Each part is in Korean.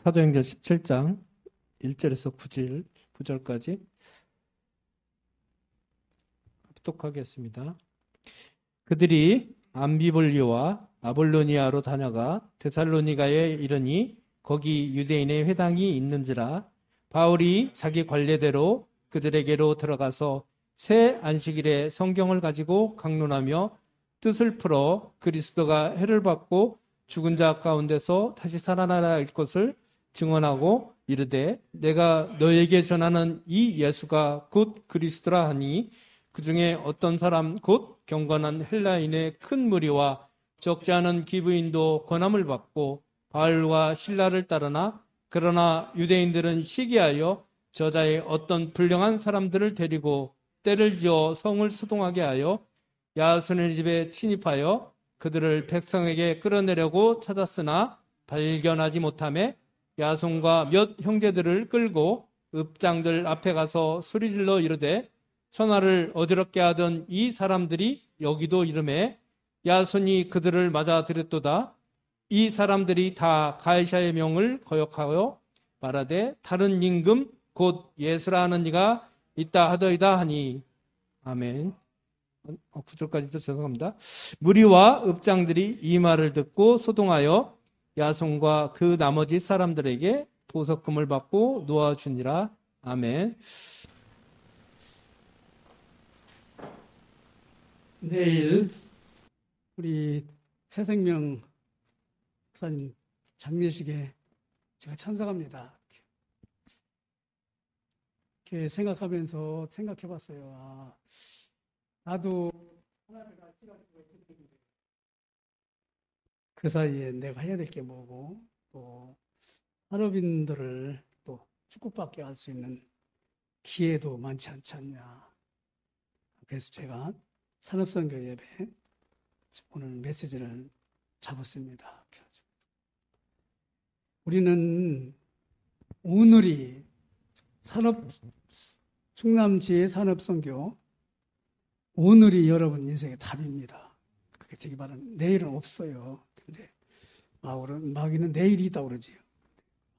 사도행전 17장 1절에서 9절까지 합독하겠습니다. 그들이 암비볼리오와 아볼로니아로 다녀가 데살로니가에 이르니 거기 유대인의 회당이 있는지라 바울이 자기 관례대로 그들에게로 들어가서 새 안식일에 성경을 가지고 강론하며 뜻을 풀어 그리스도가 해를 받고 죽은 자 가운데서 다시 살아날 것을 증언하고 이르되 내가 너에게 전하는 이 예수가 곧 그리스도라 하니 그 중에 어떤 사람 곧 경건한 헬라인의 큰 무리와 적지 않은 기브인도 권함을 받고 바울과 실라를 따르나 그러나 유대인들은 시기하여 저자의 어떤 불량한 사람들을 데리고 때를 지어 성을 소동하게 하여 야손의 집에 침입하여 그들을 백성에게 끌어내려고 찾았으나 발견하지 못하매 야손과 몇 형제들을 끌고 읍장들 앞에 가서 소리질러 이르되 천하를 어지럽게 하던 이 사람들이 여기도 이르매 야손이 그들을 맞아들였도다. 이 사람들이 다 가이사의 명을 거역하여 말하되 다른 임금 곧 예수라 하는 이가 있다 하더이다 하니 아멘. 9절까지도 죄송합니다. 무리와 읍장들이 이 말을 듣고 소동하여 야손과 그 나머지 사람들에게 보석금을 받고 놓아주니라. 아멘. 내일 우리 새생명 목사님 장례식에 제가 참석합니다. 이렇게 생각하면서 생각해봤어요. 나도 그 사이에 내가 해야 될 게 뭐고 또 산업인들을 또 축복받게 할 수 있는 기회도 많지 않지 않냐. 그래서 제가 산업선교 예배 오늘 메시지를 잡았습니다. 우리는 오늘이 충남지의 산업선교 오늘이 여러분 인생의 답입니다. 그게 되게 말하는 내일은 없어요. 근데 마귀는 내일이 있다고 그러지요.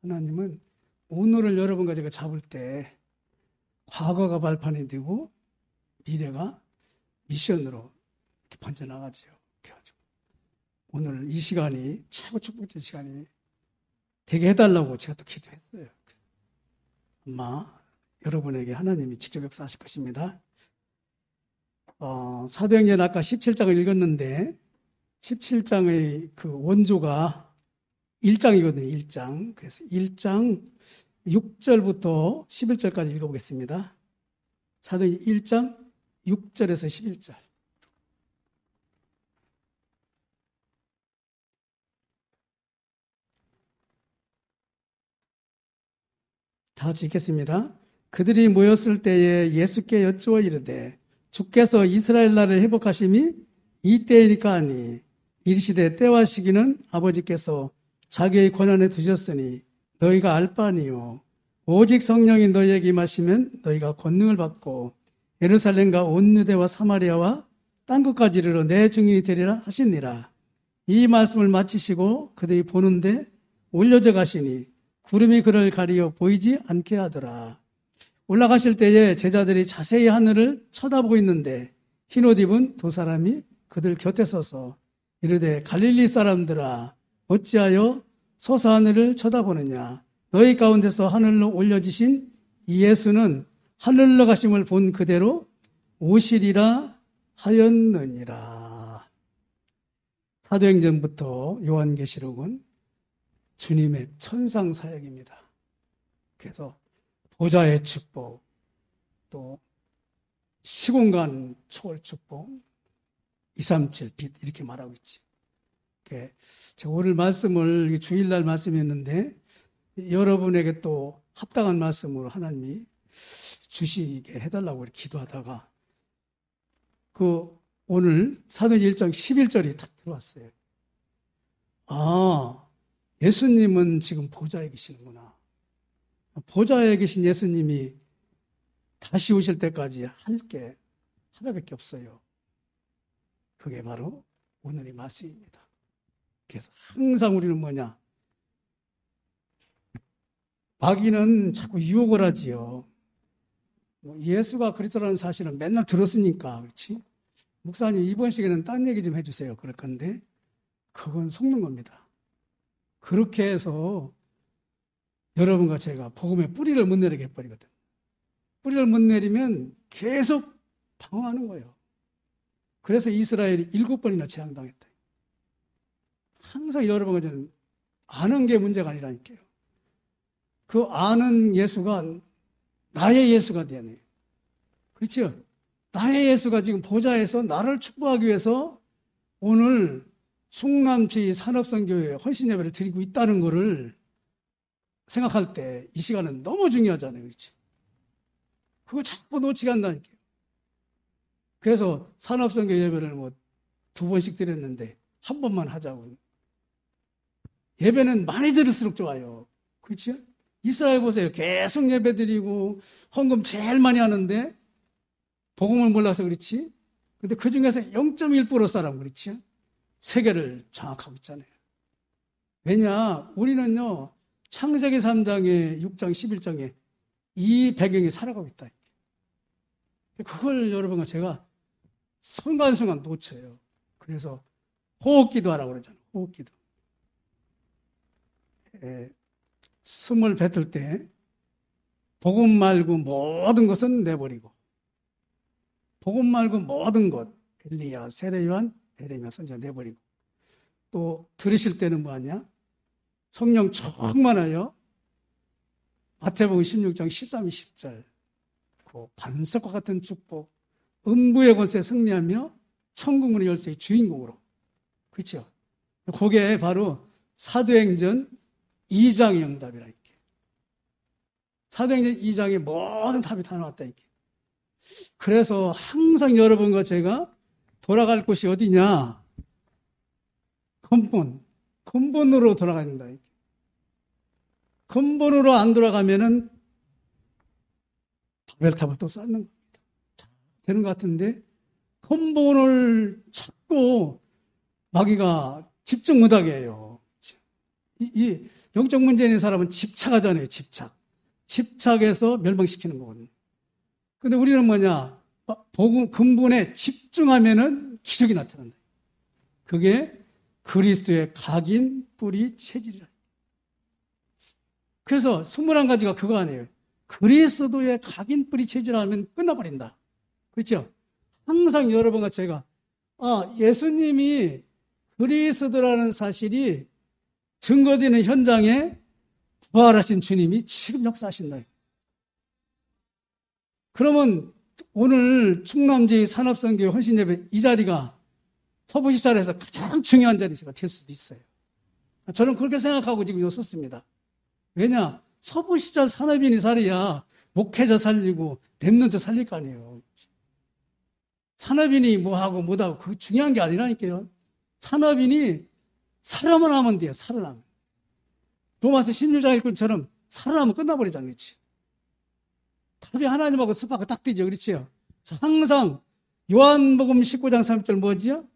하나님은 오늘을 여러분과 제가 잡을 때 과거가 발판이 되고 미래가 미션으로 이렇게 번져나가지요. 그래가지고 오늘 이 시간이 최고 축복된 시간이 되게 해달라고 제가 또 기도했어요. 아마 여러분에게 하나님이 직접 역사하실 것입니다. 사도행전 아까 17장을 읽었는데 17장의 그 원조가 1장이거든요. 1장. 그래서 1장 6절부터 11절까지 읽어보겠습니다. 사도행전 1장 6절에서 11절. 다 같이 읽겠습니다. 그들이 모였을 때에 예수께 여쭈어 이르되 주께서 이스라엘 나라를 회복하심이 이때이니까 하니 이르시되 때와 시기는 아버지께서 자기의 권한에 두셨으니 너희가 알 바 아니요 오직 성령이 너희에게 임하시면 너희가 권능을 받고 예루살렘과 온 유대와 사마리아와 딴 곳까지 이르러 내 증인이 되리라 하시니라. 이 말씀을 마치시고 그들이 보는데 올려져 가시니 구름이 그를 가리어 보이지 않게 하더라. 올라가실 때에 제자들이 자세히 하늘을 쳐다보고 있는데 흰옷 입은 두 사람이 그들 곁에 서서 이르되 갈릴리 사람들아 어찌하여 서서 하늘을 쳐다보느냐. 너희 가운데서 하늘로 올려지신 이 예수는 하늘로 가심을 본 그대로 오시리라 하였느니라. 사도행전부터 요한계시록은 주님의 천상 사역입니다. 그래서 보좌의 축복, 또 시공간 초월 축복, 237 빛 이렇게 말하고 있지. 제가 오늘 말씀을 주일날 말씀했는데 여러분에게 또 합당한 말씀으로 하나님이 주시게 해달라고 기도하다가 오늘 사도행전 1장 11절이 딱 들어왔어요. 예수님은 지금 보좌에 계시는구나. 보좌에 계신 예수님이 다시 오실 때까지 할 게 하나밖에 없어요. 그게 바로 오늘의 말씀입니다. 그래서 항상 우리는 뭐냐? 마귀는 자꾸 유혹을 하지요. 예수가 그리스도라는 사실은 맨날 들었으니까, 그렇지? 목사님, 이번 시간에는 딴 얘기 좀 해주세요. 그럴 건데, 그건 속는 겁니다. 그렇게 해서 여러분과 제가 복음의 뿌리를 못 내리게 해버리거든. 뿌리를 못 내리면 계속 방황하는 거예요. 그래서 이스라엘이 7번이나 재앙당했다. 항상 여러분과 저는 아는 게 문제가 아니라니까요. 그 아는 예수가 나의 예수가 되네. 그렇죠? 나의 예수가 지금 보좌에서 나를 축복하기 위해서 오늘 충남지 산업선교회 헌신예배를 드리고 있다는 것을 생각할 때 이 시간은 너무 중요하잖아요. 그렇지? 그걸 자꾸 놓치게 한다니까요. 그래서 산업선교 예배를 2번씩 드렸는데 한 번만 하자고. 예배는 많이 들을수록 좋아요. 그렇죠? 이스라엘 보세요. 계속 예배 드리고 헌금 제일 많이 하는데 복음을 몰라서 그렇지. 근데 그 중에서 0.1% 사람 그렇지. 세계를 장악하고 있잖아요. 왜냐? 우리는요. 창세기 3장에 6장 11장에 이 배경이 살아가고 있다. 그걸 여러분과 제가 순간순간 놓쳐요. 그래서 호흡기도 하라고 그러잖아요. 호흡기도. 숨을 뱉을 때 복음 말고 모든 것은 내버리고 복음 말고 모든 것 엘리야, 세례 요한, 에레미야 선지자 내버리고 또 들으실 때는 뭐하냐? 성령 충만하여 마태복음 16장 13, 20절 그 반석과 같은 축복 음부의 권세에 승리하며 천국문의 열쇠의 주인공으로 그렇죠? 그게 바로 사도행전 2장의 응답이라 이렇게. 사도행전 2장의 모든 답이 다 나왔다 이렇게. 그래서 항상 여러분과 제가 돌아갈 곳이 어디냐? 근본으로 돌아가야 된다 이렇게. 근본으로 안 돌아가면은 바벨탑을 또 쌓는 겁니다. 되는 것 같은데 근본을 찾고 마귀가 집중 못하게 해요. 이 영적 문제 있는 사람은 집착하잖아요. 집착해서 멸망시키는 거거든요. 근데 우리는 뭐냐? 복음 근본에 집중하면은 기적이 나타난다. 그게 그리스도의 각인, 뿌리, 체질이라. 그래서 21가지가 그거 아니에요. 그리스도의 각인, 뿌리, 체질하면 끝나버린다. 그렇죠? 항상 여러분과 제가 예수님이 그리스도라는 사실이 증거되는 현장에 부활하신 주님이 지금 역사하신다. 그러면 오늘 충남지 산업선교 헌신예배 이 자리가 서부시찰에서 가장 중요한 자리가 될 수도 있어요. 저는 그렇게 생각하고 지금 여기 섰습니다. 왜냐? 서부시찰 산업인이 살아야 목회자 살리고 랩런트 살릴 거 아니에요. 산업인이 뭐하고 못하고 그게 중요한 게 아니라니까요. 산업인이 살아만 하면 돼요. 살아나면. 로마서 16장 일꾼처럼 살아나면 끝나버리잖아요. 그렇지? 답이 하나님하고 습하고 딱 되죠. 그렇지요? 항상 요한복음 19장 3절 뭐지요?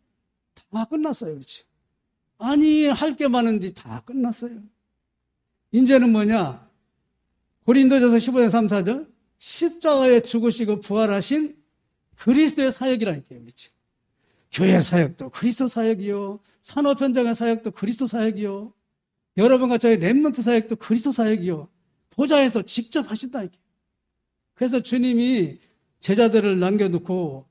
다 끝났어요. 그렇지? 아니 할 게 많은데 다 끝났어요. 이제는 뭐냐? 고린도전서 15장 3, 4절 십자가에 죽으시고 부활하신 그리스도의 사역이라니까요. 그렇지? 교회 사역도 그리스도 사역이요. 산업 현장의 사역도 그리스도 사역이요. 여러분과 저희 랩런트 사역도 그리스도 사역이요. 보좌에서 직접 하신다니까요. 그래서 주님이 제자들을 남겨놓고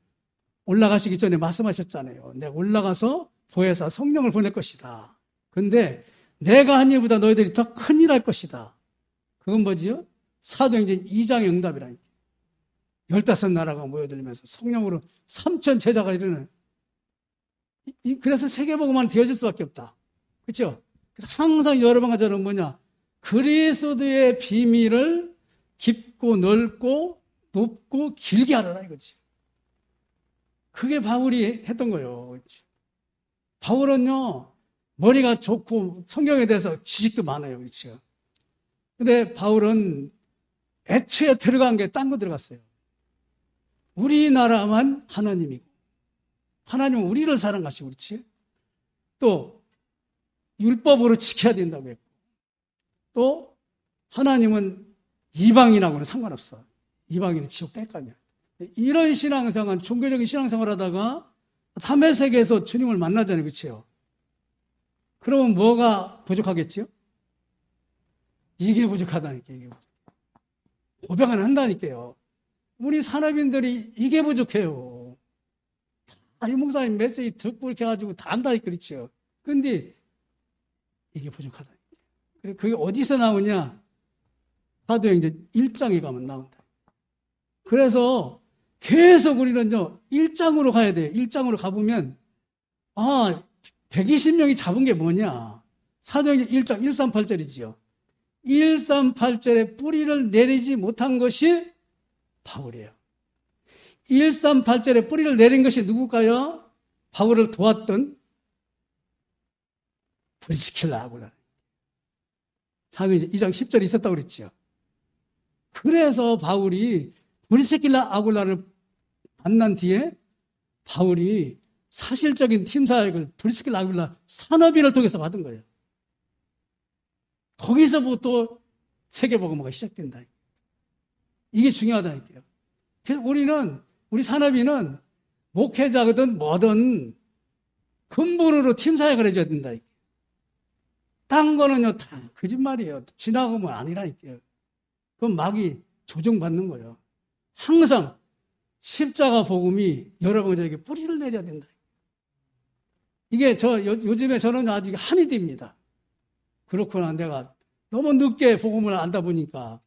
올라가시기 전에 말씀하셨잖아요. 내가 올라가서 보혜사 성령을 보낼 것이다. 그런데 내가 한 일보다 너희들이 더 큰 일 할 것이다. 그건 뭐지요? 사도행전 2장의 응답이라니까. 15나라가 모여들면서 성령으로 3천 제자가 이르는. 그래서 세계복음만 되어질 수밖에 없다. 그렇죠? 그래서 항상 여러분과 저는 뭐냐? 그리스도의 비밀을 깊고 넓고 높고 길게 알아라 이거지. 그게 바울이 했던 거예요. 그렇지? 바울은요, 머리가 좋고 성경에 대해서 지식도 많아요. 그렇죠? 근데 바울은 애초에 들어간 게 딴 거 들어갔어요. 우리나라만 하나님이고, 하나님은 우리를 사랑하시고, 그렇지? 또, 율법으로 지켜야 된다고 했고, 또, 하나님은 이방인하고는 상관없어. 이방인은 지옥 뗄감이야. 이런 신앙생활, 종교적인 신앙생활 하다가 탐의 세계에서 주님을 만나잖아요. 그렇죠? 그러면 뭐가 부족하겠지요? 이게 부족하다니까, 이게 부족해. 고백은 한다니까요. 우리 산업인들이 이게 부족해요. 이 목사님 메시지 듣고 이렇게 해가지고 다 한다니까, 그렇죠? 근데 이게 부족하다니까. 그게 어디서 나오냐? 사도행전 1장에 가면 나온다. 그래서 계속 우리는요, 1장으로 가야 돼요. 1장으로 가보면, 120명이 잡은 게 뭐냐? 사도행전 1장 138절이지요. 138절에 뿌리를 내리지 못한 것이 바울이에요. 138절에 뿌리를 내린 것이 누굴까요? 바울을 도왔던 브리스킬라 아굴라. 사도행전 2장 10절에 있었다고 그랬죠. 그래서 바울이 브리스킬라 아굴라를 만난 뒤에 바울이 사실적인 팀 사역을 브리스킬라 아굴라 산업인을 통해서 받은 거예요. 거기서부터 세계복음화가 시작된다. 이게 중요하다니까요. 그래서 우리 산업인은 목회자거든 뭐든 근본으로 팀 사역을 해줘야 된다. 딴 거는요 다 거짓말이에요. 지나가면 아니라니까요. 그건 막이 조종받는 거예요. 항상 십자가 복음이 여러분에게 뿌리를 내려야 된다. 이게 요즘에 저는 아직 한이 됩니다. 그렇구나. 내가 너무 늦게 복음을 안다 보니까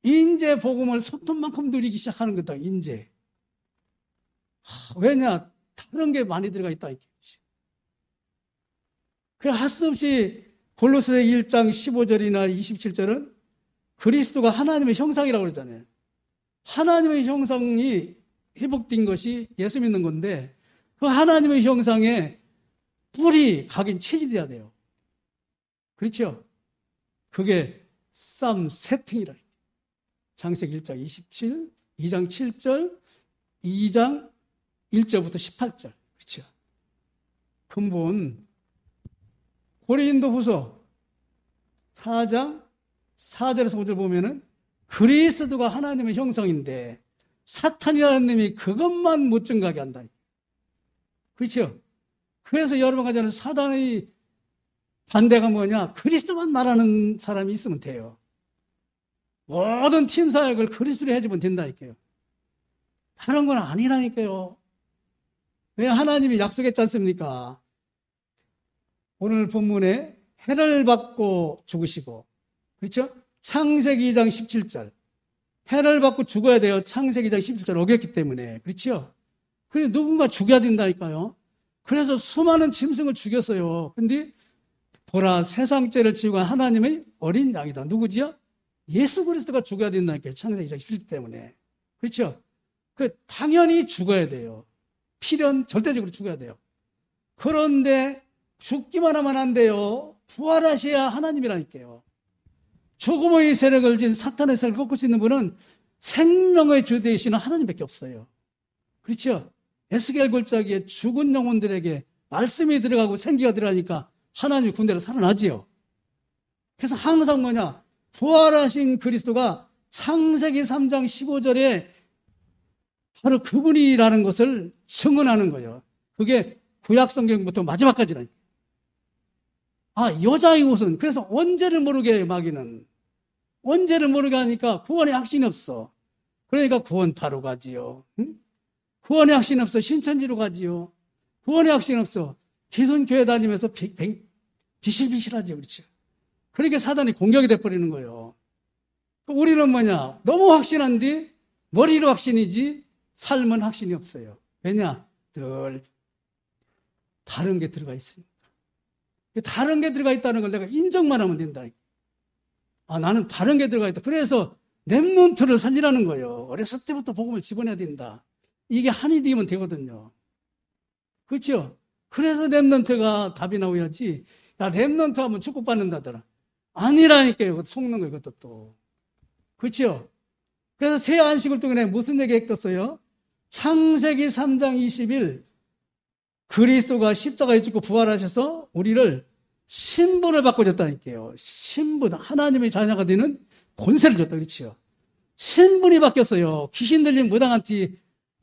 인제 복음을 손톱만큼 누리기 시작하는 거다. 인제. 왜냐? 다른 게 많이 들어가 있다. 그래 할 수 없이 골로새 1장 15절이나 27절은 그리스도가 하나님의 형상이라고 그러잖아요. 하나님의 형상이 회복된 것이 예수 믿는 건데 그 하나님의 형상에 뿌리 각인 체질돼야 돼요. 그렇죠? 그게 쌈 세팅이라. 창세기 1장 27, 2장 7절, 2장 1절부터 18절. 그렇죠? 근본 고린도후서 4장 4절에서 5절 보면은 그리스도가 하나님의 형상인데 사탄이라는 놈이 그것만 못 증가하게 한다. 그렇죠? 그래서 여러분 가자는 사단의 반대가 뭐냐? 그리스도만 말하는 사람이 있으면 돼요. 모든 팀 사역을 그리스도로 해주면 된다니까요. 다른 건 아니라니까요. 왜 하나님이 약속했지 않습니까? 오늘 본문에 해를 받고 죽으시고, 그렇죠? 창세기 2장 17절. 해를 받고 죽어야 돼요. 창세기 2장 17절 어겼기 때문에. 그렇죠? 그래서 누군가 죽여야 된다니까요. 그래서 수많은 짐승을 죽였어요. 근데 보라, 세상 죄를 지고 하나님의 어린 양이다. 누구지요? 예수 그리스도가 죽어야 된다니까요. 창세기 2장 17절 때문에. 그렇죠? 당연히 죽어야 돼요. 필연 절대적으로 죽어야 돼요. 그런데 죽기만 하면 안 돼요. 부활하셔야 하나님이라니까요. 조금의 세력을 진 사탄의 세력을 꺾을 수 있는 분은 생명의 주 되시는 하나님밖에 없어요. 그렇죠? 에스겔 골짜기에 죽은 영혼들에게 말씀이 들어가고 생기가 들어가니까 하나님의 군대로 살아나지요. 그래서 항상 뭐냐? 부활하신 그리스도가 창세기 3장 15절에 바로 그분이라는 것을 증언하는 거예요. 그게 구약 성경부터 마지막까지라니까. 여자의 옷은 그래서 언제를 모르게 해요, 마귀는. 언제를 모르게 하니까 구원의 확신이 없어. 그러니까 구원파로 가지요. 응? 구원의 확신이 없어. 신천지로 가지요. 구원의 확신이 없어. 기존교회 다니면서 비실비실하죠. 그렇죠. 그러니까 사단이 공격이 돼버리는 거예요. 우리는 뭐냐? 너무 확신한데 머리로 확신이지 삶은 확신이 없어요. 왜냐? 늘 다른 게 들어가 있으니까. 다른 게 들어가 있다는 걸 내가 인정만 하면 된다. 나는 다른 게 들어가 있다. 그래서 렘넌트를 살리라는 거예요. 어렸을 때부터 복음을 집어내야 된다. 이게 한이 되면 되거든요. 그렇죠? 그래서 렘넌트가 답이 나오야지. 야, 렘넌트 하면 축복받는다더라. 아니라니까요. 속는 거예요. 그것도 또. 그렇죠? 그래서 새 안식을 동안에 무슨 얘기 했겠어요? 창세기 3장 20일 그리스도가 십자가에 죽고 부활하셔서 우리를 신분을 바꿔줬다니까요. 신분, 하나님의 자녀가 되는 권세를 줬다. 그렇죠? 신분이 바뀌었어요. 귀신 들린 무당한테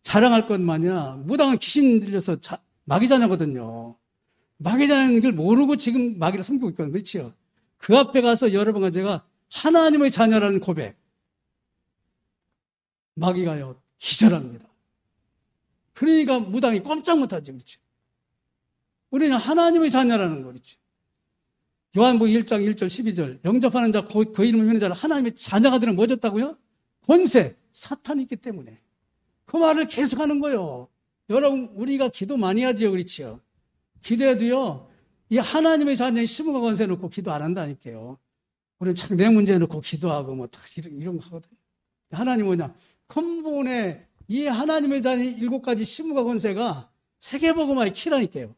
자랑할 것 마냥 무당은 귀신 들려서 마귀 자녀거든요. 마귀 자녀인 걸 모르고 지금 마귀를 섬기고 있거든요. 그렇죠? 그 앞에 가서 여러분과 제가 하나님의 자녀라는 고백, 마귀가요 기절합니다. 그러니까 무당이 꼼짝 못하지. 그렇죠? 우리는 하나님의 자녀라는 거죠. 요한복음 1장 1절 12절 영접하는 자 그 이름을 믿는 자를 하나님의 자녀가 되는 뭐 줬다고요? 권세, 사탄이 있기 때문에. 그 말을 계속하는 거예요. 여러분 우리가 기도 많이 하지요. 그렇죠? 기도해도요 이 하나님의 자녀의 심음과 권세 놓고 기도 안 한다니까요. 우리는 참 내 문제 놓고 기도하고 뭐 이런 거 하거든요. 하나님 뭐냐? 근본에 이 하나님의 자녀의 7가지 심음과 권세가 세계복음화의 키라니까요.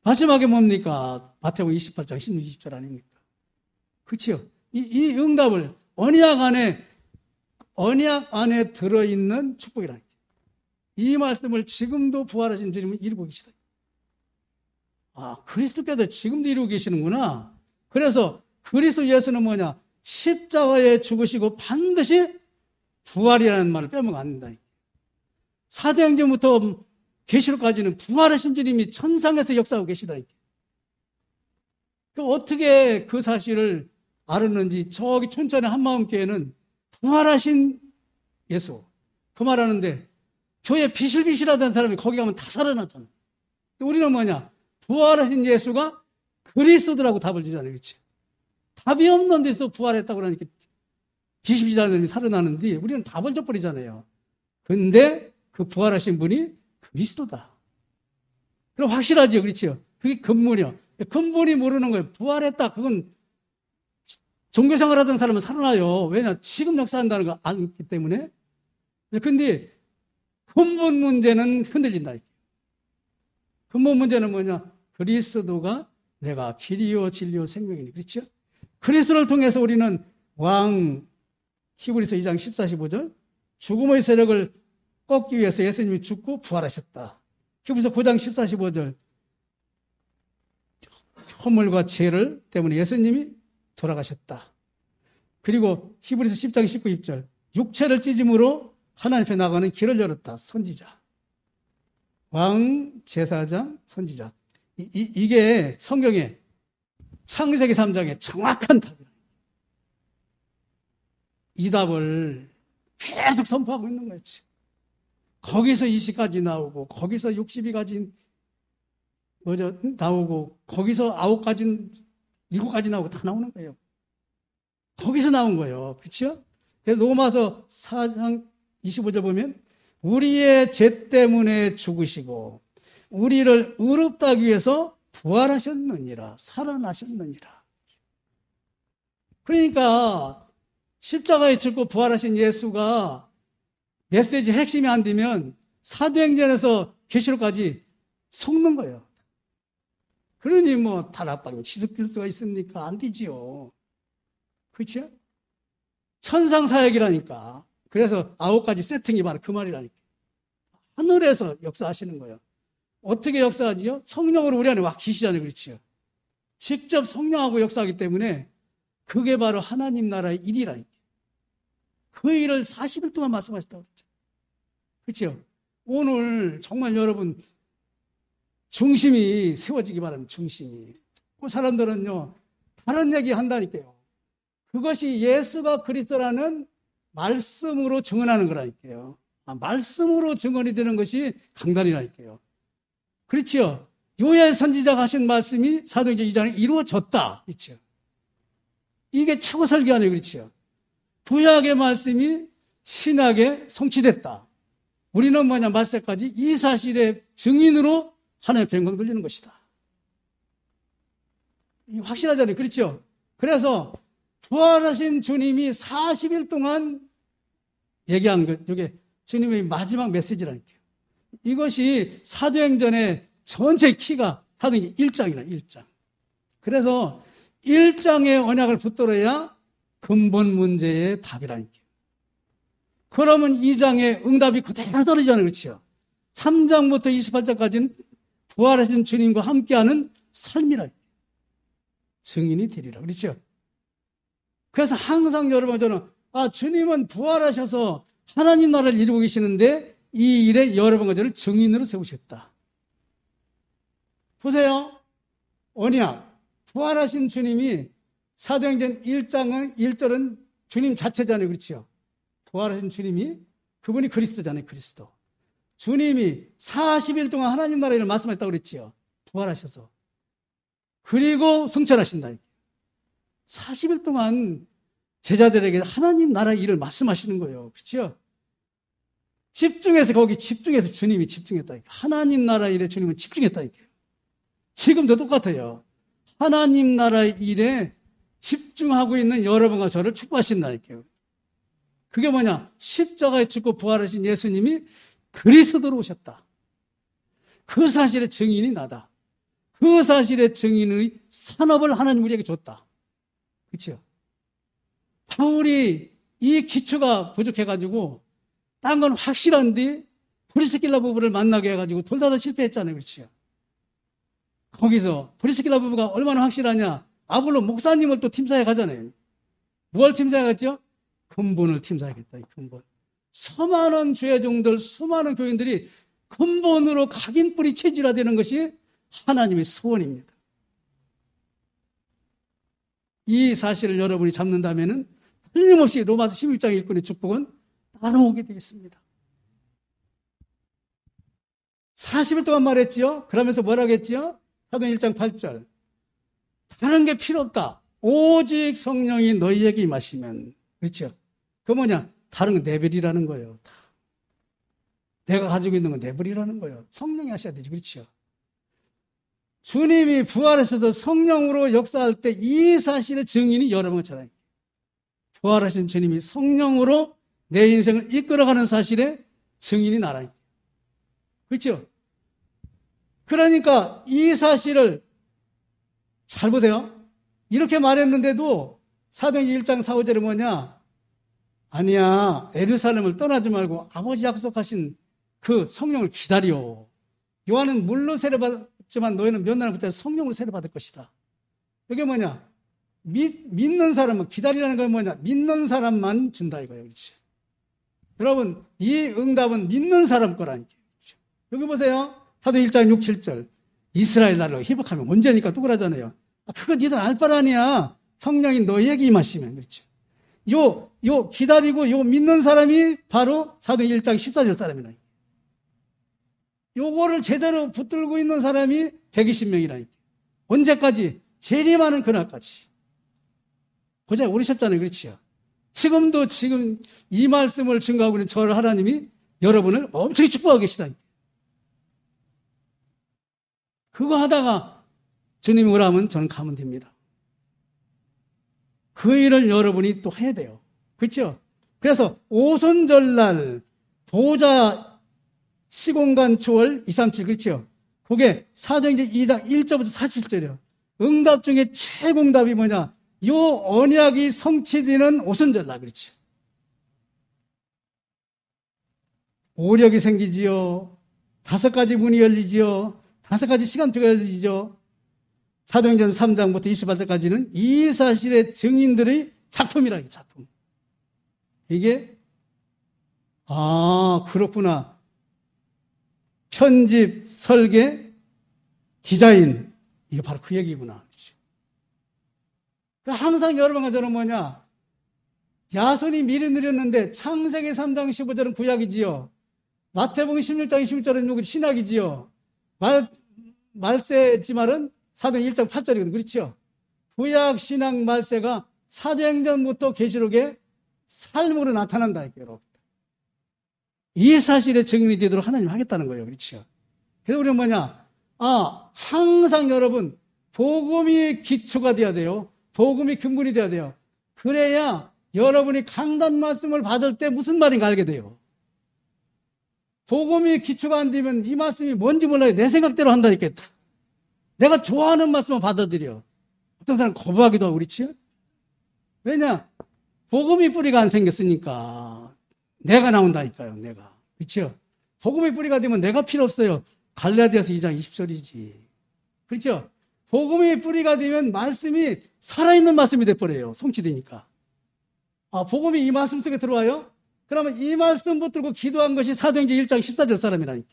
마지막에 뭡니까? 마태복음 28장 16, 20절 아닙니까? 그렇죠? 이 응답을 언약 안에 들어있는 축복이라니까. 이 말씀을 지금도 부활하신 주님은 이루고 계시다. 아, 그리스도께서 지금도 이루고 계시는구나. 그래서 그리스도 예수는 뭐냐? 십자가에 죽으시고 반드시 부활이라는 말을 빼먹으면 안 된다. 사도행전부터 계시록까지는 부활하신 주님이 천상에서 역사하고 계시다니까. 어떻게 그 사실을 알았는지 저기 촌천의 한마음교회는 부활하신 예수 그 말하는데 교회 비실비실하던 사람이 거기 가면 다 살아났잖아. 우리는 뭐냐? 부활하신 예수가 그리스도라고 답을 주잖아요. 그렇지? 답이 없는 데서 부활했다고 그러니까 비실비실하던 사람이 살아나는데 우리는 답을 줘버리잖아요. 근데 그 부활하신 분이 그리스도다. 그럼 확실하죠. 그렇죠? 그게 근본이요. 근본이 모르는 거예요. 부활했다. 그건 종교생활 하던 사람은 살아나요. 왜냐? 지금 역사한다는 거 알기 때문에. 근데 근본 문제는 흔들린다. 근본 문제는 뭐냐? 그리스도가 내가 길이요 진리요 생명이니. 그렇죠? 그리스도를 통해서 우리는 히브리서 2장 14, 15절 죽음의 세력을 꺾기 위해서 예수님이 죽고 부활하셨다. 히브리서 9장 14, 15절 허물과 죄를 때문에 예수님이 돌아가셨다. 그리고 히브리서 10장 19, 20절 육체를 찢음으로 하나님 앞에 나가는 길을 열었다. 선지자. 제사장, 선지자. 이게 성경의 창세기 3장의 정확한 답이에요. 이 답을 계속 선포하고 있는 거예요. 거기서 20가지 나오고 거기서 62가지 나오고 거기서 9가지 7가지 나오고 다 나오는 거예요. 거기서 나온 거예요. 그렇죠? 그래서 로마서 4장 25절 보면 우리의 죄 때문에 죽으시고 우리를 의롭다 하기 위해서 부활하셨느니라. 살아나셨느니라. 그러니까 십자가에 죽고 부활하신 예수가 메시지 핵심이 안 되면 사도행전에서 계시록까지 속는 거예요. 그러니 뭐 다락방에 지속될 수가 있습니까? 안 되지요. 그렇죠? 천상사역이라니까. 그래서 9가지 세팅이 바로 그 말이라니까. 하늘에서 역사하시는 거예요. 어떻게 역사하지요? 성령으로 우리 안에 와 계시잖아요. 그렇죠? 직접 성령하고 역사하기 때문에 그게 바로 하나님 나라의 일이라니까. 그 일을 40일 동안 말씀하셨다고 그랬죠. 그렇죠? 오늘 정말 여러분 중심이 세워지기 바랍니다. 중심이. 그 사람들은요 다른 얘기 한다니까요. 그것이 예수가 그리스도라는 말씀으로 증언하는 거라니까요. 말씀으로 증언이 되는 것이 강단이라니까요. 그렇죠? 요엘 선지자가 하신 말씀이 사도행전 2장에 이루어졌다. 그렇죠? 이게 최고 설교 아니에요. 그렇죠? 구약의 말씀이 신약에 성취됐다. 우리는 뭐냐? 말세까지 이 사실의 증인으로 하나님의 영광 돌리는 것이다. 확실하잖아요. 그렇죠? 그래서 부활하신 주님이 40일 동안 얘기한 것, 이게 주님의 마지막 메시지라니까요. 이것이 사도행전의 전체 키가 사도행전 1장이라 1장. 그래서 1장의 언약을 붙들어야 근본 문제의 답이라니까요. 그러면 2장의 응답이 그대로 떨어지잖아요. 그렇죠? 3장부터 28장까지는 부활하신 주님과 함께하는 삶이라. 증인이 되리라. 그렇죠? 그래서 항상 여러분 저는 주님은 부활하셔서 하나님 나라를 이루고 계시는데 이 일에 여러분과 저를 증인으로 세우셨다. 보세요. 언약. 부활하신 주님이 사도행전 1절은 주님 자체잖아요. 그렇죠? 부활하신 주님이 그분이 그리스도잖아요. 그리스도. 주님이 40일 동안 하나님 나라 일을 말씀하셨다고 그랬죠. 부활하셔서. 그리고 성천하신다. 40일 동안 제자들에게 하나님 나라 일을 말씀하시는 거예요. 그렇죠? 집중해서 주님이 집중했다. 하나님 나라 일에 주님은 집중했다. 지금도 똑같아요. 하나님 나라 일에 집중하고 있는 여러분과 저를 축복하신다. 그게 뭐냐? 십자가에 죽고 부활하신 예수님이 그리스도로 오셨다. 그 사실의 증인이 나다. 그 사실의 증인의 산업을 하나님 우리에게 줬다. 그렇죠? 바울이 이 기초가 부족해가지고 딴 건 확실한데 브리스길라 부부를 만나게 해가지고 둘 다 실패했잖아요. 그렇죠? 거기서 브리스길라 부부가 얼마나 확실하냐? 아볼로 목사님을 또 팀사에 가잖아요. 뭘 팀사에 갔죠? 근본을 팀사에 갔다. 근본. 수많은 죄종들, 수많은 교인들이 근본으로 각인뿌리 체질화되는 것이 하나님의 소원입니다. 이 사실을 여러분이 잡는다면 틀림없이 로마서 16장 일꾼의 축복은 따라오게 되겠습니다. 40일 동안 말했지요. 그러면서 뭐라고 했지요? 사도행 1장 8절. 다른 게 필요 없다. 오직 성령이 너희에게 임하시면. 그렇죠? 그 뭐냐? 다른 건 내버리라는 거예요. 내가 가지고 있는 건 내버리라는 거예요. 성령이 하셔야 되죠. 그렇죠? 주님이 부활하셔서 성령으로 역사할 때 이 사실의 증인이 여러분 것처럼 부활하신 주님이 성령으로 내 인생을 이끌어가는 사실의 증인이 나라. 그렇죠? 그러니까 이 사실을 잘 보세요. 이렇게 말했는데도 사도행전 1장 4, 5절에 뭐냐? 아니야. 예루살렘을 떠나지 말고 아버지 약속하신 그 성령을 기다려. 요한은 물로 세례받지만 너희는 몇 날을 붙잡아 성령으로 세례받을 것이다. 이게 뭐냐? 믿는 사람은 기다리라는 건 뭐냐? 믿는 사람만 준다 이거예요. 그렇지? 여러분, 이 응답은 믿는 사람 거라니까. 그렇죠? 여기 보세요. 사도 1장 6, 7절. 이스라엘 나라를 회복하면 언제니까 또 그러잖아요. 그거 니들 알 바를 아니야. 성령이 너희에게 임하시면. 그렇죠. 요 기다리고 요 믿는 사람이 바로 사도행 1장 14절 사람이라. 요거를 제대로 붙들고 있는 사람이 120명이라. 언제까지? 재림하는 그날까지. 보자 오르셨잖아요. 그렇죠. 지금 이 말씀을 증거하고 있는 저를 하나님이 여러분을 엄청 축복하고 계시다. 그거 하다가 주님이 오라면 저는 가면 됩니다. 그 일을 여러분이 또 해야 돼요. 그렇죠? 그래서 오순절날 보좌 시공간 초월 237 그렇죠? 그게 사도행전 2장 1절부터 47절이에요. 응답 중에 최고응답이 뭐냐? 요 언약이 성취되는 오순절날 그렇죠? 오력이 생기지요. 5가지 문이 열리지요. 5가지 시간표가 열리지요. 사도행전 3장부터 28절까지는 이 사실의 증인들의 작품이라, 작품. 이게, 그렇구나. 편집, 설계, 디자인. 이게 바로 그 얘기구나. 항상 여러분과 저는 뭐냐? 야손이 미리 누렸는데 창세기 3장 15절은 구약이지요. 마태복음 16장 21절은 신약이지요. 말세 지말은 사도행 1장 8절이거든요. 그렇죠? 구약, 신약, 말세가 사도행전부터 계시록에 삶으로 나타난다. 여러분. 이 사실의 증인이 되도록 하나님 하겠다는 거예요. 그렇죠? 그래서 우리는 뭐냐? 항상 여러분, 복음이 기초가 돼야 돼요. 복음이 근본이 돼야 돼요. 그래야 여러분이 강단 말씀을 받을 때 무슨 말인가 알게 돼요. 복음이 기초가 안 되면 이 말씀이 뭔지 몰라요. 내 생각대로 한다니까. 내가 좋아하는 말씀만 받아들여. 어떤 사람 거부하기도 하고 그렇지? 왜냐? 복음이 뿌리가 안 생겼으니까 내가 나온다니까요. 내가. 그렇죠? 복음의 뿌리가 되면 내가 필요 없어요. 갈라디아서 2장 20절이지. 그렇죠? 복음이 뿌리가 되면 말씀이 살아있는 말씀이 돼버려요. 성취되니까. 복음이 이 말씀 속에 들어와요? 그러면 이 말씀 붙들고 기도한 것이 사도행전 1장 14절 사람이라니까.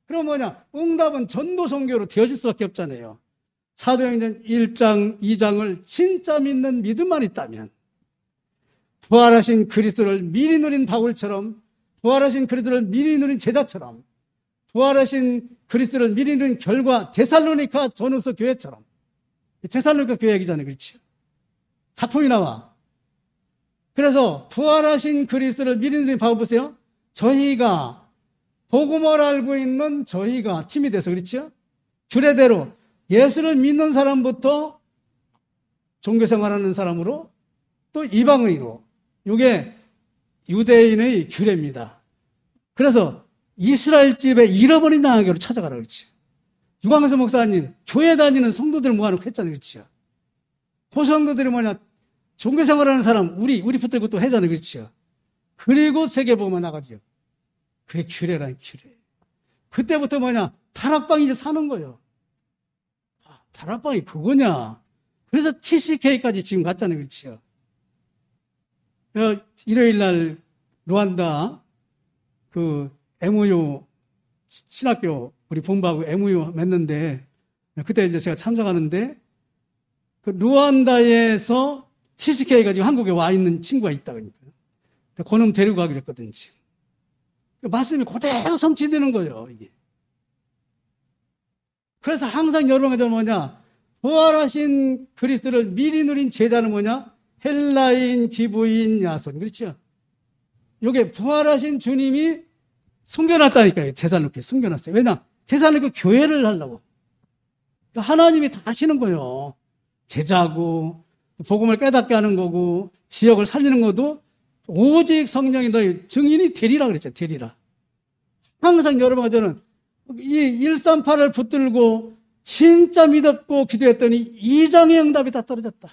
그럼 뭐냐? 응답은 전도 선교로 되어질 수밖에 없잖아요. 사도행전 1장, 2장을 진짜 믿는 믿음만 있다면 부활하신 그리스도를 미리 누린 바울처럼, 부활하신 그리스도를 미리 누린 제자처럼, 부활하신 그리스도를 미리 누린 결과 데살로니가 전후서 교회처럼, 데살로니가 교회 얘기잖아요. 그렇죠? 작품이 나와. 그래서 부활하신 그리스도를 미리 누린 바울 보세요. 저희가 복음을 알고 있는 저희가 팀이 돼서 그렇죠? 규례대로 예수를 믿는 사람부터 종교생활하는 사람으로 또 이방인으로, 이게 유대인의 규례입니다. 그래서 이스라엘 집에 잃어버린 나아가로 찾아가라 그렇지. 유광수 목사님 교회 다니는 성도들을 모아놓고 했잖아요. 그렇죠? 그 성도들이 뭐냐, 종교생활하는 사람 우리 붙들고 또 하잖아요. 그렇죠? 그리고 세계복음만 나가죠. 그게 규례라는 규례. 그때부터 뭐냐, 다락방이 이제 사는 거예요. 다락방이 그거냐. 그래서 TCK까지 지금 갔잖아요. 그렇죠? 일요일 날 루안다 그 MOU 신학교 우리 본부하고 MOU 맺는데, 그때 이제 제가 참석하는데, 그 루안다에서 TCK가 지금 한국에 와 있는 친구가 있다 그러니까요. 그놈 데리고 가기로 했거든요. 지금. 말씀이 그대로 성취되는 거예요, 이게. 그래서 항상 여러분가 저는 뭐냐, 부활하신 그리스도를 미리 누린 제자는 뭐냐, 헬라인, 기브인, 야손. 그렇죠? 요게 부활하신 주님이 숨겨놨다니까요. 데살로니가에 숨겨놨어요. 왜냐? 데살로니가 교회를 하려고. 하나님이 다 하시는 거예요. 제자고, 복음을 깨닫게 하는 거고, 지역을 살리는 것도 오직 성령이 너희 증인이 되리라 그랬죠. 되리라. 항상 여러분과 저는 이 138을 붙들고 진짜 믿었고 기도했더니 2장의 응답이 다 떨어졌다.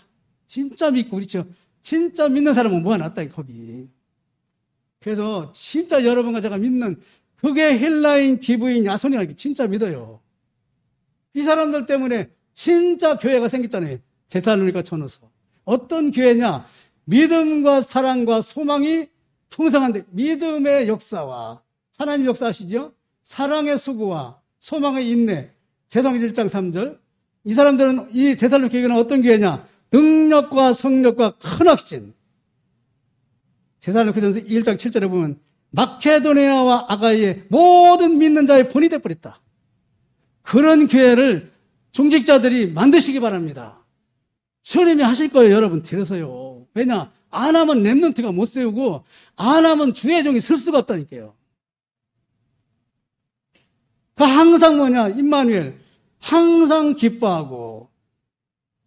진짜 믿고, 그렇죠? 진짜 믿는 사람은 모아놨다, 거기. 그래서 진짜 여러분과 제가 믿는 그게 헬라인, 기브인, 야손이라는 게 진짜 믿어요. 이 사람들 때문에 진짜 교회가 생겼잖아요. 데살로니가 전후서. 어떤 교회냐? 믿음과 사랑과 소망이 풍성한데, 믿음의 역사와 하나님 역사하시죠? 사랑의 수고와 소망의 인내. 제사도행전 1장 3절. 이 사람들은, 이 데살로니가 교회는 어떤 교회냐? 능력과 성력과 큰 확신. 데살로니가전서 1장 7절에 보면 마케도니아와 아가이의 모든 믿는 자의 본이 되어버렸다. 그런 교회를 중직자들이 만드시기 바랍니다. 주님이 하실 거예요, 여러분. 들으세요. 왜냐? 안 하면 렘넌트가 못 세우고, 안 하면 주의 종이 설 수가 없다니까요. 그 항상 뭐냐? 임마누엘. 항상 기뻐하고.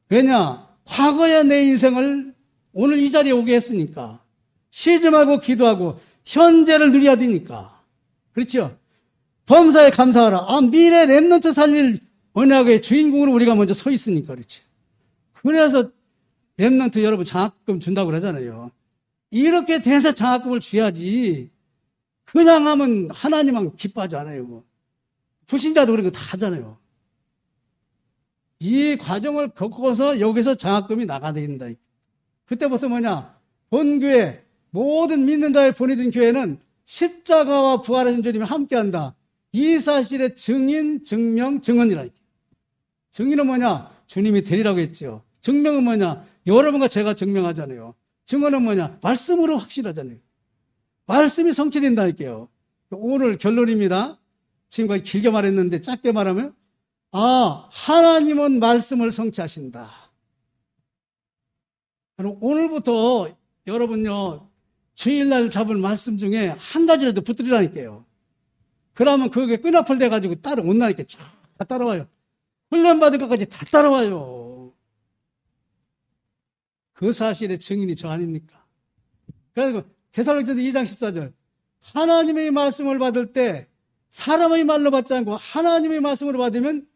왜냐? 과거의 내 인생을 오늘 이 자리에 오게 했으니까. 쉬지 말고 기도하고 현재를 누려야 되니까. 그렇죠? 범사에 감사하라. 미래 렘넌트 살릴 언약의 주인공으로 우리가 먼저 서 있으니까. 그렇지. 그래서 렘넌트 여러분 장학금 준다고 그러잖아요. 이렇게 돼서 장학금을 줘야지. 그냥 하면 하나님은 기뻐하지 않아요. 불신자도 그런 거 다 하잖아요. 이 과정을 겪어서 여기서 장학금이 나가야 된다. 그때부터 뭐냐? 본교회 모든 믿는 자의 보내준 교회는 십자가와 부활하신 주님이 함께한다. 이 사실의 증인, 증명, 증언이라니까. 증인은 뭐냐? 주님이 되리라고 했죠. 증명은 뭐냐? 여러분과 제가 증명하잖아요. 증언은 뭐냐? 말씀으로 확실하잖아요. 말씀이 성취된다니까요. 오늘 결론입니다. 지금까지 길게 말했는데 짧게 말하면, 하나님은 말씀을 성취하신다. 오늘부터 여러분요, 주일날 잡은 말씀 중에 한 가지라도 붙들이라니까요. 그러면 그게 끈앞을 대가지고 따라온다니까. 다 따라와요. 훈련받은 것까지 다 따라와요. 그 사실의 증인이 저 아닙니까? 그래서 데살로니가전서 2장 14절. 하나님의 말씀을 받을 때 사람의 말로 받지 않고 하나님의 말씀으로 받으면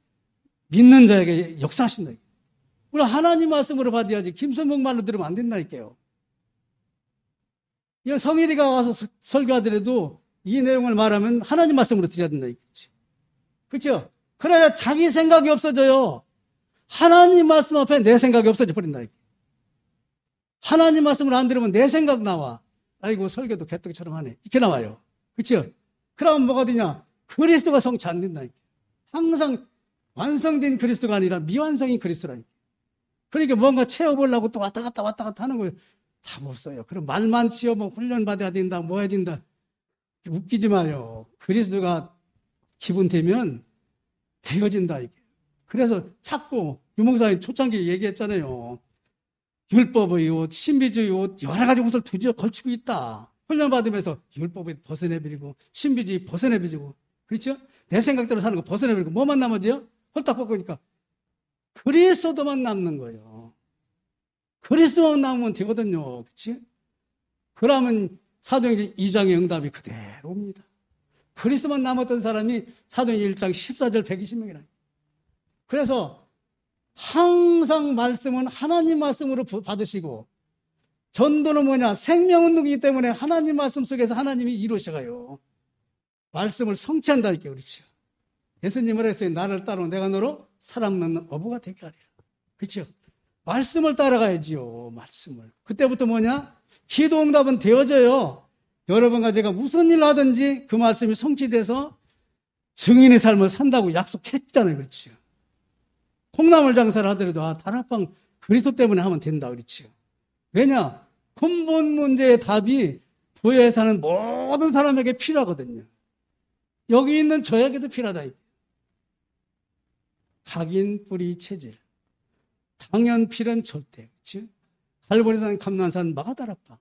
믿는 자에게 역사하신다. 우리 하나님 말씀으로 받아야지 김선봉 말로 들으면 안 된다니까요. 성일이가 와서 설교하더라도 이 내용을 말하면 하나님 말씀으로 드려야 된다. 그렇죠? 그래야 자기 생각이 없어져요. 하나님 말씀 앞에 내 생각이 없어져 버린다. 하나님 말씀을 안 들으면 내 생각 나와. 아이고 설교도 개떡처럼 하네. 이렇게 나와요. 그렇죠? 그러면 뭐가 되냐? 그리스도가 성취 안 된다. 항상 완성된 그리스도가 아니라 미완성인 그리스도라니까. 그러니까 뭔가 채워보려고 또 왔다 갔다 하는 거예요. 답 없어요. 그럼 말만 치워 뭐 훈련 받아야 된다, 뭐 해야 된다. 웃기지 마요. 그리스도가 기분 되면 되어진다. 이게. 그래서 자꾸 유목사님 초창기에 얘기했잖아요. 율법의 신비주의 여러 가지 옷을 두지어 걸치고 있다. 훈련 받으면서 율법을 벗어내버리고 신비주의 벗어내버리고 그렇죠? 내 생각대로 사는 거 벗어내버리고 뭐만 남아지요? 홀딱 벗으니까 그리스도만 남는 거예요. 그리스도만 남으면 되거든요. 그렇지? 그러면 사도행전 2장의 응답이 그대로입니다. 그리스도만 남았던 사람이 사도행전 1장 14절 120명이라. 그래서 항상 말씀은 하나님 말씀으로 받으시고 전도는 뭐냐? 생명운동이기 때문에 하나님 말씀 속에서 하나님이 이루셔가요. 말씀을 성취한다 이렇게 그렇죠. 예수님을 했어요. 나를 따로 내가 너로 사람 낳는 어부가 되게 하리라. 그렇죠? 말씀을 따라가야지요. 말씀을. 그때부터 뭐냐? 기도 응답은 되어져요. 여러분과 제가 무슨 일을 하든지 그 말씀이 성취돼서 증인의 삶을 산다고 약속했잖아요. 그렇죠? 콩나물 장사를 하더라도 다락방 그리스도 때문에 하면 된다. 그렇죠? 왜냐? 근본 문제의 답이 부여에 사는 모든 사람에게 필요하거든요. 여기 있는 저에게도 필요하다. 각인, 뿌리, 체질. 당연, 필연, 절대. 그렇죠? 갈보리산, 감난산, 마가다락방.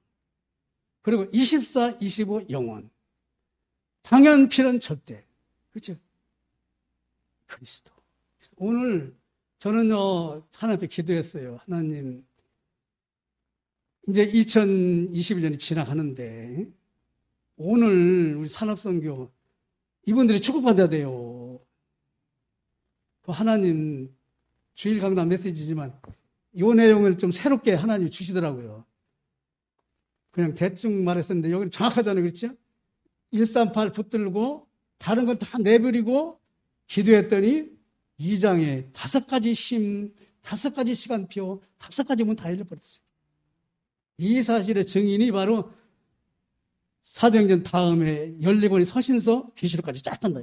그리고 24, 25, 영원. 당연, 필연, 절대. 그렇죠? 그리스도. 오늘 저는요, 하나님 앞에 기도했어요. 하나님, 이제 2021년이 지나가는데, 오늘 우리 산업선교, 이분들이 축복받아야 돼요. 그 하나님, 주일 강단 메시지지만, 이 내용을 좀 새롭게 하나님이 주시더라고요. 그냥 대충 말했었는데, 여기는 정확하잖아요. 그렇죠? 138 붙들고, 다른 건 다 내버리고, 기도했더니, 2장에 5가지 힘, 5가지 시간표, 5가지 문 다 열려버렸어요. 이 사실의 증인이 바로 사도행전 다음에 14권의 서신서, 계시록까지 쫙 한다.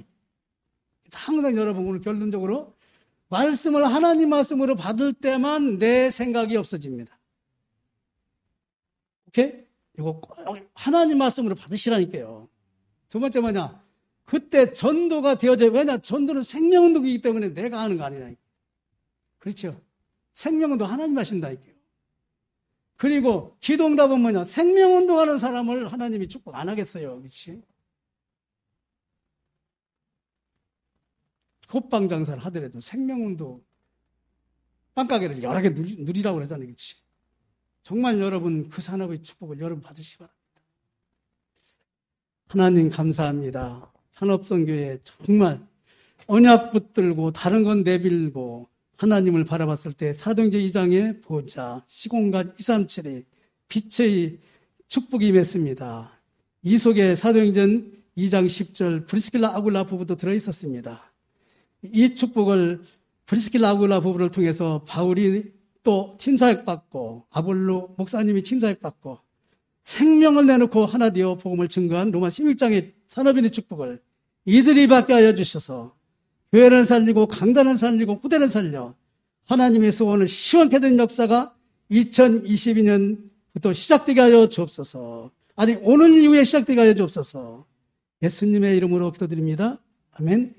항상 여러분 오늘 결론적으로 말씀을 하나님 말씀으로 받을 때만 내 생각이 없어집니다. 오케이? 이거 꼭 하나님 말씀으로 받으시라니까요. 두 번째 뭐냐? 그때 전도가 되어져요. 왜냐? 전도는 생명운동이기 때문에 내가 하는 거 아니라. 그렇죠? 생명운동 하나님 하신다니까요. 그리고 기도응답은 뭐냐? 생명운동하는 사람을 하나님이 축복 안 하겠어요. 그렇지? 호빵 장사를 하더라도 생명운동 빵가게를 여러 개 누리라고 그러잖아요. 그렇지? 정말 여러분 그 산업의 축복을 여러분 받으시기 바랍니다. 하나님 감사합니다. 산업선교에 정말 언약 붙들고 다른 건 내빌고 하나님을 바라봤을 때 사도행전 2장의 보좌, 시공간 237의 빛의 축복이 임했습니다. 이 속에 사도행전 2장 10절 브리스길라 아굴라 부부도 들어있었습니다. 이 축복을 브리스길라 아굴라 부부를 통해서 바울이 또 팀사역 받고 아볼로 목사님이 팀사역 받고 생명을 내놓고 하나 되어 복음을 증거한 로마 16장의 산업인의 축복을 이들이 받게 하여 주셔서 교회를 살리고 강단을 살리고 후대를 살려 하나님의 소원을 시원케 된 역사가 2022년부터 시작되게 하여 주옵소서. 아니 오늘 이후에 시작되게 하여 주옵소서. 예수님의 이름으로 기도드립니다. 아멘.